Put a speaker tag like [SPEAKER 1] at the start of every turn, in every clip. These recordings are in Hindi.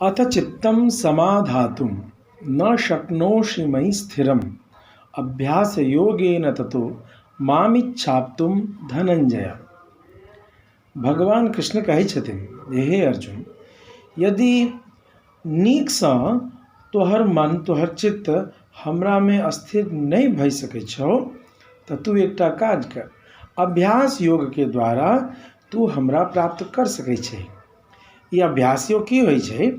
[SPEAKER 1] अथ चित्तं समाधातुं न शक्नोषि मयि स्थिरम् अभ्यास योगेन ततो मामिच्छाप्तुं धनंजय। भगवान कृष्ण कहै छथिन, हे अर्जुन, यदि नीकसँ तोहर मन तोहर चित्त हमरा में स्थिर नहीं भई सकै छौ तऽ तू एकटा काज कर, अभ्यास योग के द्वारा तू हमरा प्राप्त कर सकै छै। ई अभ्यास योग की होइ छै?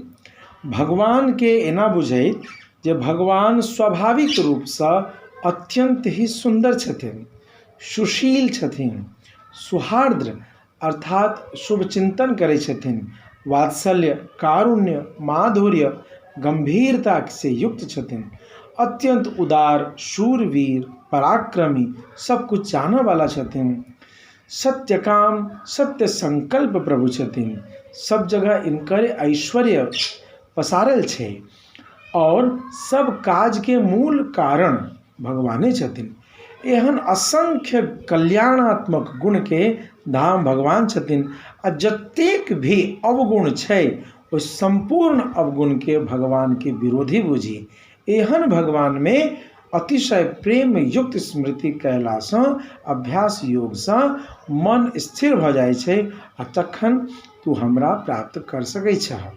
[SPEAKER 1] भगवान के एना बुझैत जे भगवान स्वाभाविक रूपसँ अत्यंत ही सुंदर छथिन, सुशील छथिन, सुहार्द्र अर्थात शुभ चिंतन करै छथिन, वात्सल्य, कारुण्य, माधुर्य, गंभीरता से युक्त छथिन, अत्यंत उदार, शूरवीर, पराक्रमी, सब कुछ जानने वाला छथिन, सत्य काम, सत्य संकल्प प्रभु छथिन, सब जगह इनकर ऐश्वर्य पसारल छै और सब काज के मूल कारण भगवाने छथिन। एहन असंख्य कल्याणात्मक गुण के धाम भगवान छथिन आ जतेक भी अवगुण छै ओ संपूर्ण अवगुण के भगवान के विरोधी बुझी। एहन भगवान में अतिशय प्रेम युक्त स्मृति कयलासँ, अभ्यास योगसँ मन स्थिर भ जाइ छै आ तखन तू हमरा प्राप्त कर सकै छह।